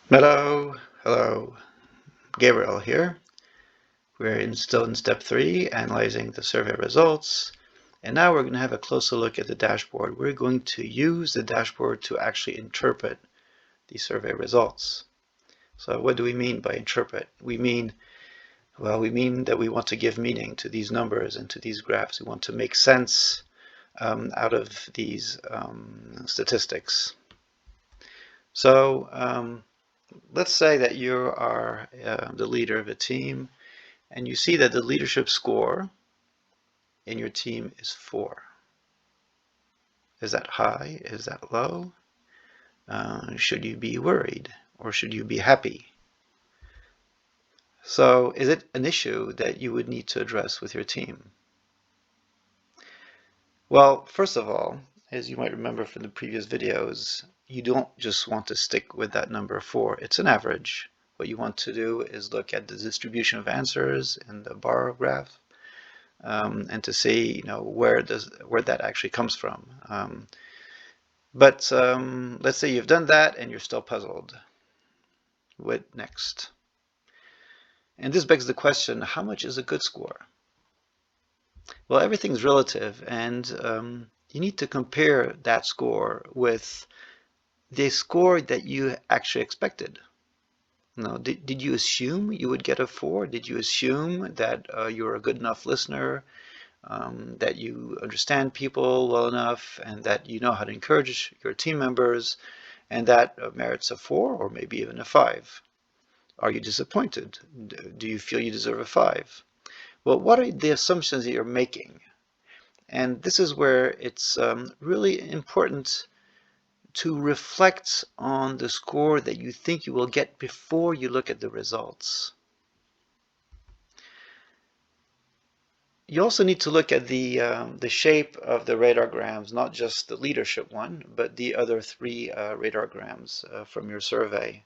Hello, Gabriel here. We're still in step 3, analyzing the survey results. And now we're going to have a closer look at the dashboard. We're going to use the dashboard to actually interpret the survey results. So what do we mean by interpret? We mean that we want to give meaning to these numbers and to these graphs. We want to make sense out of these statistics. So let's say that you are the leader of a team, and you see that the leadership score in your team is 4. Is that high? Is that low? Should you be worried or should you be happy? So is it an issue that you would need to address with your team? Well, first of all, as you might remember from the previous videos, you don't just want to stick with that number 4. It's an average. What you want to do is look at the distribution of answers in the bar graph, and to see, where that actually comes from. But let's say you've done that and you're still puzzled. What next? And this begs the question, how much is a good score? Well, everything's relative, and you need to compare that score with the score that you actually expected. Did you assume you would get a 4? Did you assume that you're a good enough listener, that you understand people well enough, and that you know how to encourage your team members, and that merits a 4 or maybe even a 5? Are you disappointed? Do you feel you deserve a 5? Well, what are the assumptions that you're making? And this is where it's really important to reflect on the score that you think you will get before you look at the results. You also need to look at the shape of the radargrams, not just the leadership one, but the other 3 radargrams from your survey.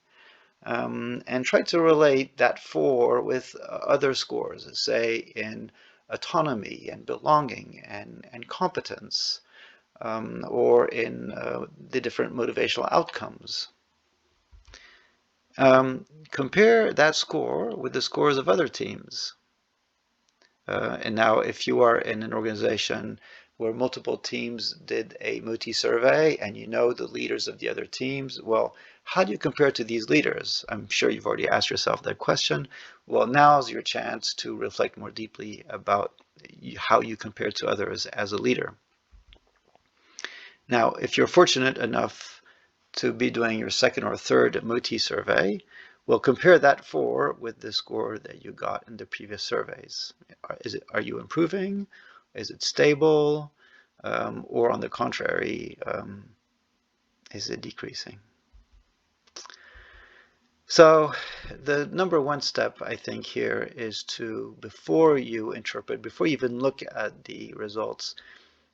And try to relate that 4 with other scores, say in autonomy and belonging and competence, or in the different motivational outcomes. Compare that score with the scores of other teams. And now if you are in an organization where multiple teams did a Moti survey and you know the leaders of the other teams, well, how do you compare to these leaders? I'm sure you've already asked yourself that question. Well, now's your chance to reflect more deeply about how you compare to others as a leader. Now, if you're fortunate enough to be doing your second or third Moti survey, we'll compare that 4 with the score that you got in the previous surveys. Are you improving? Is it stable? Or on the contrary, is it decreasing? So the number 1 step, I think, here is to, before you interpret, before you even look at the results,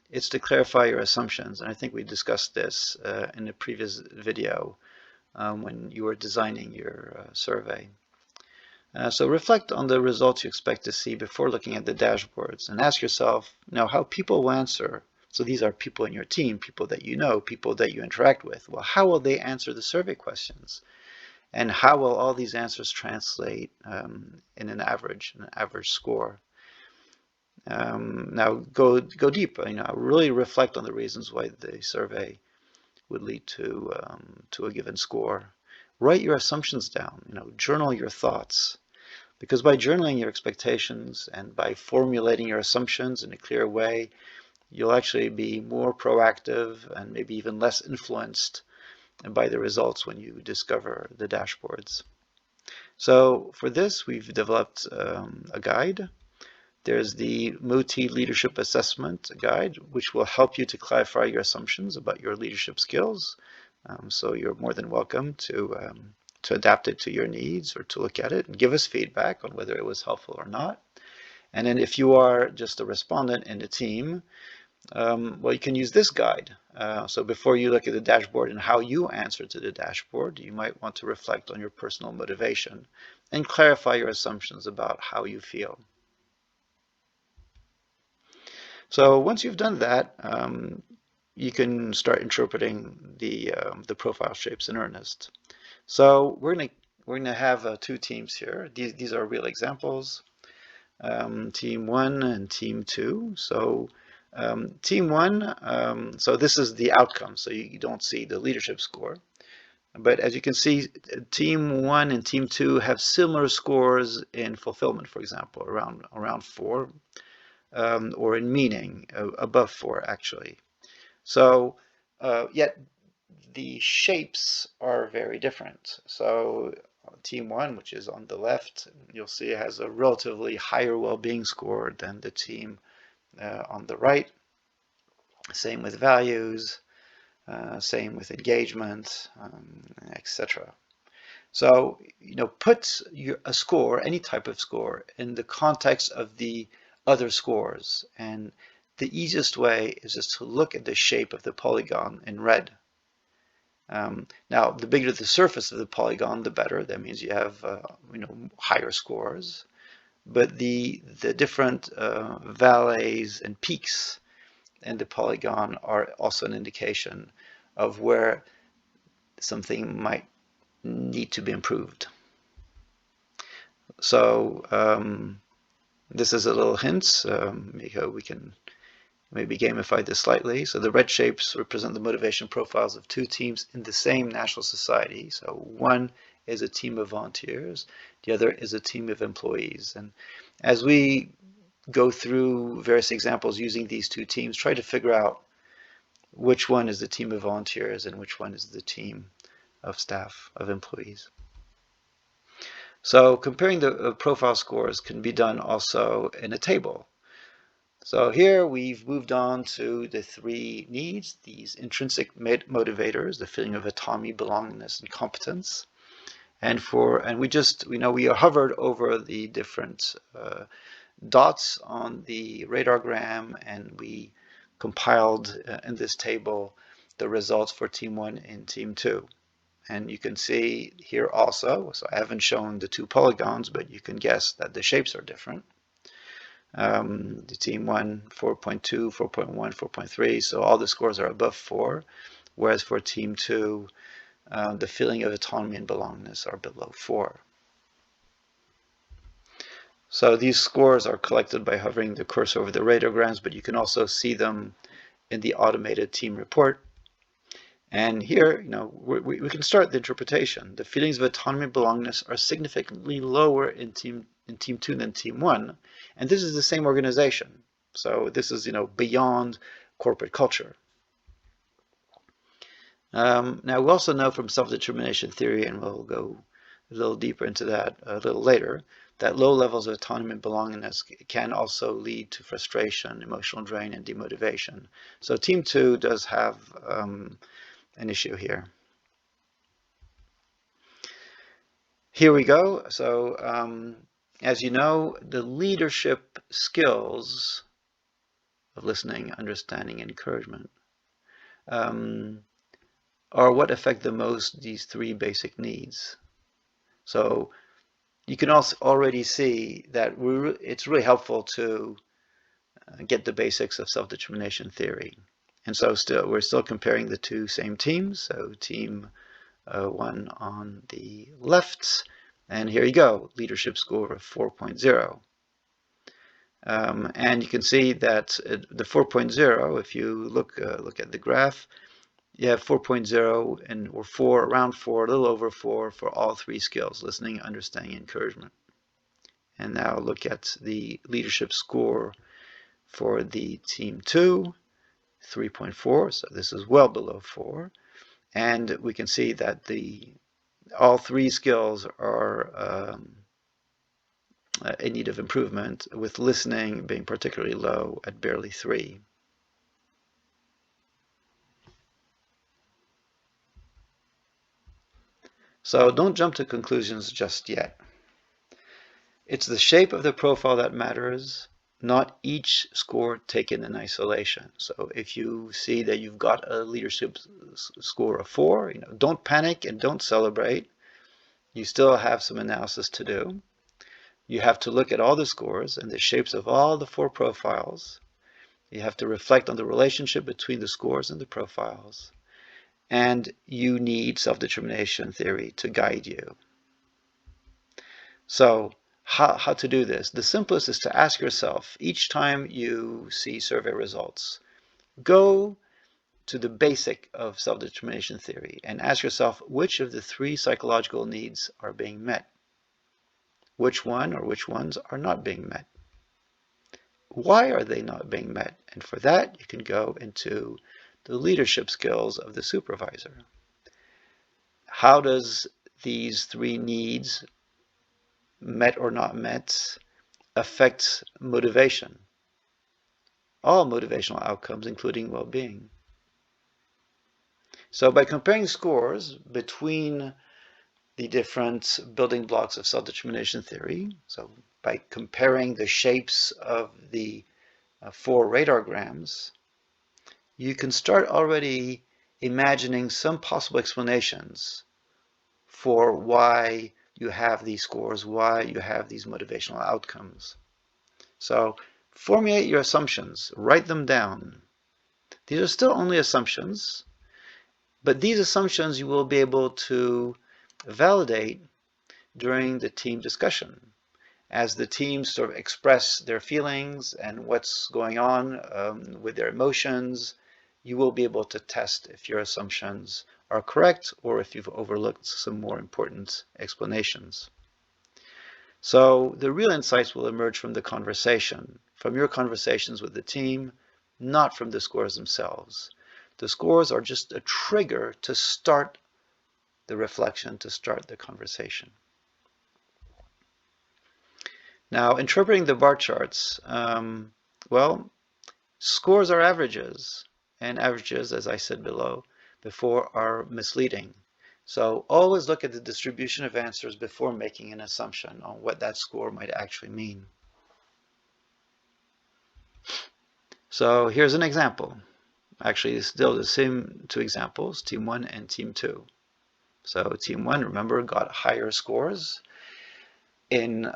it's to clarify your assumptions. And I think we discussed this in the previous video when you were designing your survey. So reflect on the results you expect to see before looking at the dashboards, and ask yourself, how people will answer. So these are people in your team, people that you know, people that you interact with. Well, how will they answer the survey questions? And how will all these answers translate in an average score? Now go deep. Really reflect on the reasons why the survey would lead to a given score. Write your assumptions down. Journal your thoughts, because by journaling your expectations and by formulating your assumptions in a clear way, you'll actually be more proactive and maybe even less influenced by the results when you discover the dashboards. So for this, we've developed a guide. There's the Moti Leadership Assessment Guide, which will help you to clarify your assumptions about your leadership skills. So you're more than welcome to adapt it to your needs or to look at it and give us feedback on whether it was helpful or not. And then if you are just a respondent in the team, well, you can use this guide. So before you look at the dashboard and how you answer to the dashboard, you might want to reflect on your personal motivation and clarify your assumptions about how you feel. So once you've done that, you can start interpreting the profile shapes in earnest. So we're gonna have two teams here. These are real examples. Team 1 and Team 2. So Team 1, so this is the outcome, so you don't see the leadership score. But as you can see, Team 1 and Team 2 have similar scores in fulfillment, for example, around 4, or in meaning, above 4, actually. So yet the shapes are very different. So Team 1, which is on the left, you'll see it has a relatively higher well-being score than the team on the right. Same with values, same with engagement, etc. So, put a score, any type of score, in the context of the other scores. And the easiest way is just to look at the shape of the polygon in red. Now, the bigger the surface of the polygon, the better. That means you have higher scores. But the different valleys and peaks in the polygon are also an indication of where something might need to be improved. So this is a little hint. We can maybe gamify this slightly. So the red shapes represent the motivation profiles of two teams in the same national society. So one is a team of volunteers, the other is a team of employees. And as we go through various examples using these two teams, try to figure out which one is the team of volunteers and which one is the team of staff, of employees. So comparing the profile scores can be done also in a table. So here we've moved on to the three needs, these intrinsic motivators, the feeling of autonomy, belongingness, and competence. And we hovered over the different dots on the radargram, and we compiled in this table the results for Team 1 and Team 2. And you can see here also, so I haven't shown the two polygons, but you can guess that the shapes are different. The Team 1, 4.2, 4.1, 4.3, so all the scores are above 4, whereas for Team 2, the feeling of autonomy and belongingness are below 4. So these scores are collected by hovering the cursor over the radiograms, but you can also see them in the automated team report. And here, we can start the interpretation. The feelings of autonomy and belongingness are significantly lower in Team 2 than Team 1, and this is the same organization. So this is, beyond corporate culture. Now, we also know from self-determination theory, and we'll go a little deeper into that a little later, that low levels of autonomy and belongingness can also lead to frustration, emotional drain, and demotivation. So Team 2 does have an issue here. Here we go. So as you know, the leadership skills of listening, understanding, and encouragement are what affect the most these three basic needs. So you can also already see that it's really helpful to get the basics of self-determination theory. And so we're still comparing the two same teams. So Team 1 on the left, and here you go, leadership score of 4.0. And you can see that the 4.0, if you look at the graph, you have 4.0 and or 4, around 4, a little over 4 for all three skills, listening, understanding, encouragement. And now look at the leadership score for the Team 2, 3.4, so this is well below 4. And we can see that all three skills are in need of improvement, with listening being particularly low at barely 3. So don't jump to conclusions just yet. It's the shape of the profile that matters, not each score taken in isolation. So if you see that you've got a leadership score of 4, don't panic and don't celebrate. You still have some analysis to do. You have to look at all the scores and the shapes of all the 4 profiles. You have to reflect on the relationship between the scores and the profiles. and you need self-determination theory to guide you. So how to do this? The simplest is to ask yourself each time you see survey results, go to the basic of self-determination theory and ask yourself which of the 3 psychological needs are being met. Which one or which ones are not being met? Why are they not being met? And for that, you can go into the leadership skills of the supervisor. How does these 3 needs, met or not met, affect motivation? All motivational outcomes, including well-being. So by comparing scores between the different building blocks of self-determination theory, so by comparing the shapes of the 4 radargrams, you can start already imagining some possible explanations for why you have these scores, why you have these motivational outcomes. So formulate your assumptions, write them down. These are still only assumptions, but these assumptions you will be able to validate during the team discussion. As the teams sort of express their feelings and what's going on with their emotions, you will be able to test if your assumptions are correct or if you've overlooked some more important explanations. So the real insights will emerge from the conversation, from your conversations with the team, not from the scores themselves. The scores are just a trigger to start the reflection, to start the conversation. Now, interpreting the bar charts, well, scores are averages, and averages, as I said before, are misleading. So always look at the distribution of answers before making an assumption on what that score might actually mean. So here's an example. Actually, it's still the same 2 examples, Team 1 and Team 2. So Team 1, remember, got higher scores in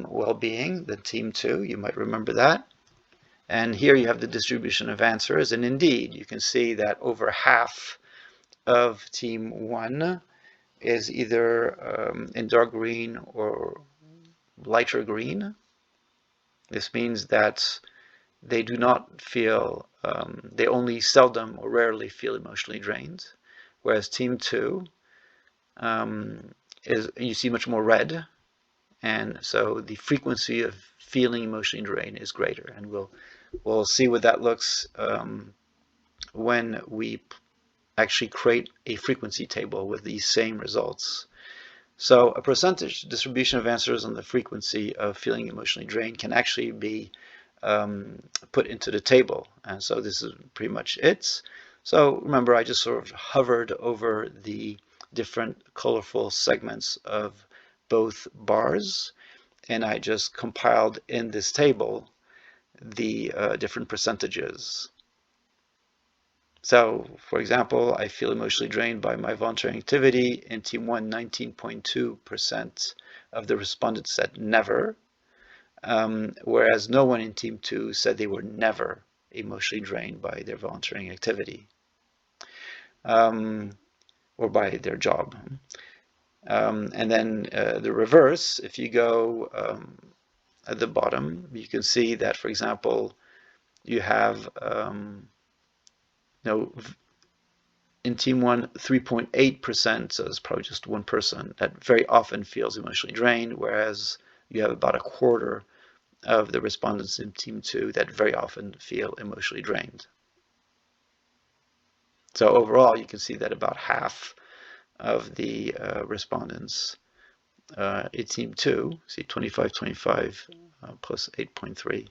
well-being than Team 2. You might remember that. And here you have the distribution of answers. And indeed, you can see that over half of Team 1 is either in dark green or lighter green. This means that they do not feel, they only seldom or rarely feel emotionally drained. Whereas Team 2 you see much more red. And so the frequency of feeling emotionally drained is greater. And we'll see what that looks when we actually create a frequency table with these same results. So a percentage distribution of answers on the frequency of feeling emotionally drained can actually be put into the table. And so this is pretty much it. So remember, I just sort of hovered over the different colorful segments of both bars, and I just compiled in this table the different percentages. So, for example, I feel emotionally drained by my volunteering activity. In Team 1, 19.2% of the respondents said never, whereas no one in Team 2 said they were never emotionally drained by their volunteering activity or by their job. And then the reverse, if you go at the bottom, you can see that, for example, you have in Team 1, 3.8%, so it's probably just one person that very often feels emotionally drained, whereas you have about a quarter of the respondents in Team 2 that very often feel emotionally drained. So overall, you can see that about half of the respondents in Team 2, see 25 plus 8.3,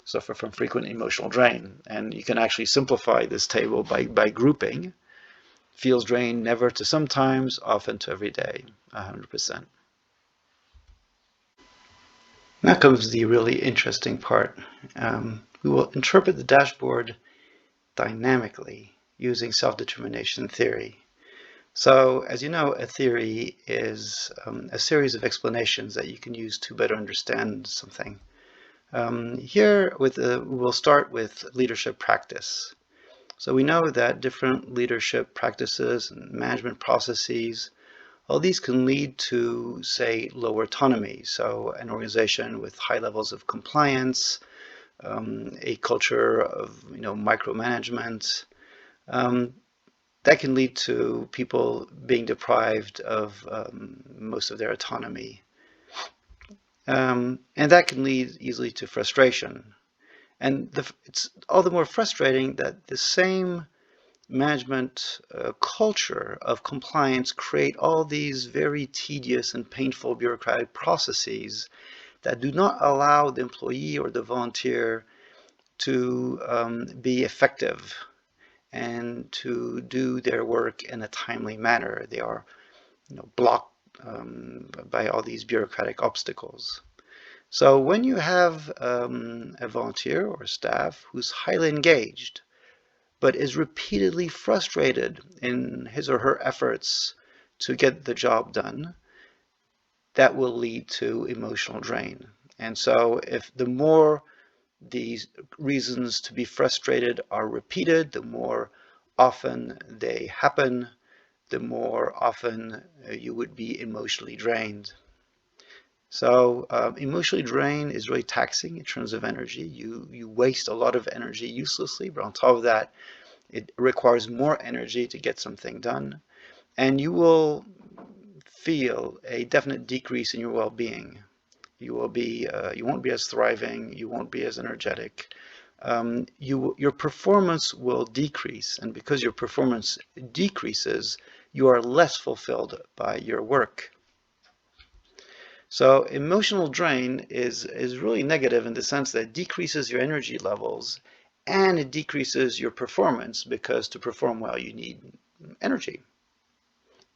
suffer from frequent emotional drain. And you can actually simplify this table by grouping. Feels drained never to sometimes, often to every day, 100%. Now comes the really interesting part. We will interpret the dashboard dynamically using self-determination theory. So, as you know, a theory is a series of explanations that you can use to better understand something. Here we'll start with leadership practice. So we know that different leadership practices and management processes, all these can lead to, say, lower autonomy. So an organization with high levels of compliance, a culture of micromanagement, that can lead to people being deprived of most of their autonomy. And that can lead easily to frustration. And it's all the more frustrating that the same management culture of compliance create all these very tedious and painful bureaucratic processes that do not allow the employee or the volunteer to be effective and to do their work in a timely manner. They are blocked by all these bureaucratic obstacles. So when you have a volunteer or staff who's highly engaged, but is repeatedly frustrated in his or her efforts to get the job done, that will lead to emotional drain. And so if the more these reasons to be frustrated are repeated, the more often they happen, the more often you would be emotionally drained. So emotionally drained is really taxing in terms of energy. You waste a lot of energy uselessly, but on top of that, it requires more energy to get something done, and you will feel a definite decrease in your well-being. You won't be as thriving. You won't be as energetic. Your performance will decrease, and because your performance decreases, you are less fulfilled by your work. So emotional drain is really negative in the sense that it decreases your energy levels and it decreases your performance, because to perform well you need energy.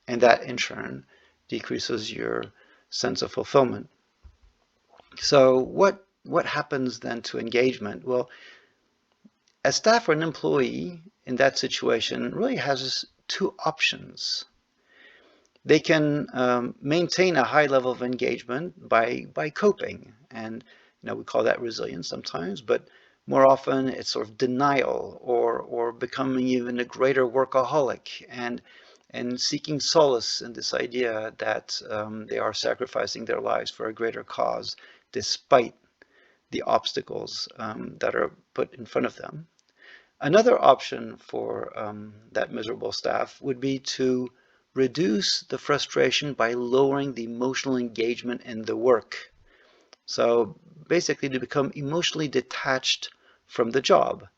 And that in turn decreases your sense of fulfillment. So what happens then to engagement? Well, a staff or an employee in that situation really has two options. They can maintain a high level of engagement by coping, and we call that resilience sometimes, but more often it's sort of denial or becoming even a greater workaholic and seeking solace in this idea that they are sacrificing their lives for a greater cause despite the obstacles that are put in front of them. Another option for that miserable staff would be to reduce the frustration by lowering the emotional engagement in the work. So basically to become emotionally detached from the job.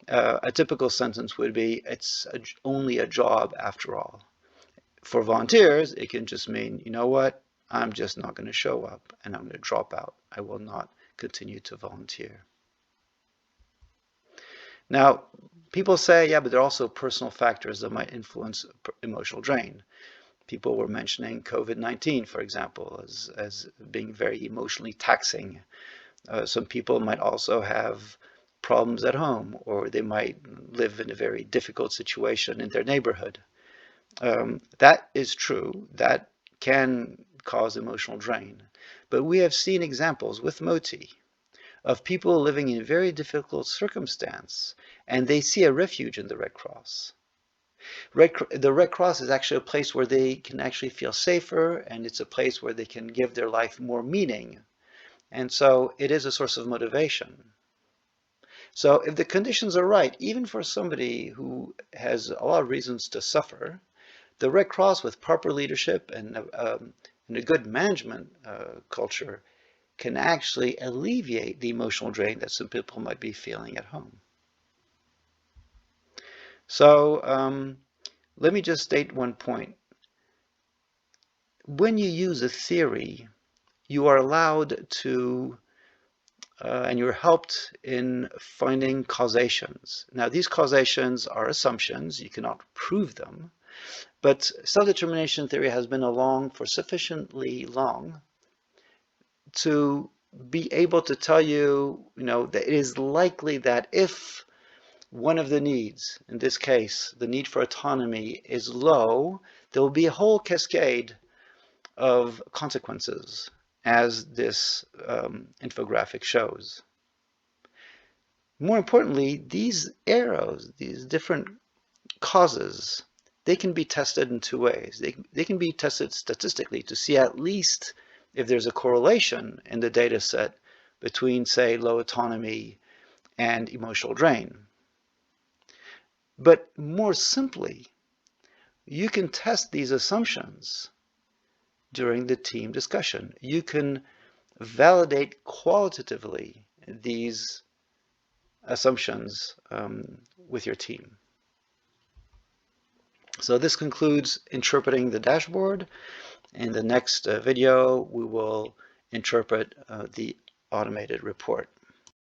A typical sentence would be, it's only a job after all. For volunteers, it can just mean, you know what, I'm just not going to show up and I'm going to drop out. I will not continue to volunteer. Now, people say, yeah, but there are also personal factors that might influence emotional drain. People were mentioning COVID-19, for example, as being very emotionally taxing. Some people might also have problems at home, or they might live in a very difficult situation in their neighborhood. That is true. That can cause emotional drain. But we have seen examples with Moti of people living in very difficult circumstance, and they see a refuge in the Red Cross. The Red Cross is actually a place where they can actually feel safer, and it's a place where they can give their life more meaning. And so it is a source of motivation. So if the conditions are right, even for somebody who has a lot of reasons to suffer, the Red Cross with proper leadership and a good management culture can actually alleviate the emotional drain that some people might be feeling at home. So let me just state one point. When you use a theory, you are allowed to, and you're helped in finding causations. Now, these causations are assumptions. You cannot prove them. But self-determination theory has been along for sufficiently long to be able to tell you, that it is likely that if one of the needs, in this case, the need for autonomy, is low, there will be a whole cascade of consequences, as this infographic shows. more importantly, these arrows, these different causes, they can be tested in two ways. They can be tested statistically to see at least if there's a correlation in the data set between, say, low autonomy and emotional drain. But more simply, you can test these assumptions during the team discussion. You can validate qualitatively these assumptions with your team. So this concludes interpreting the dashboard. In the next video, we will interpret the automated report.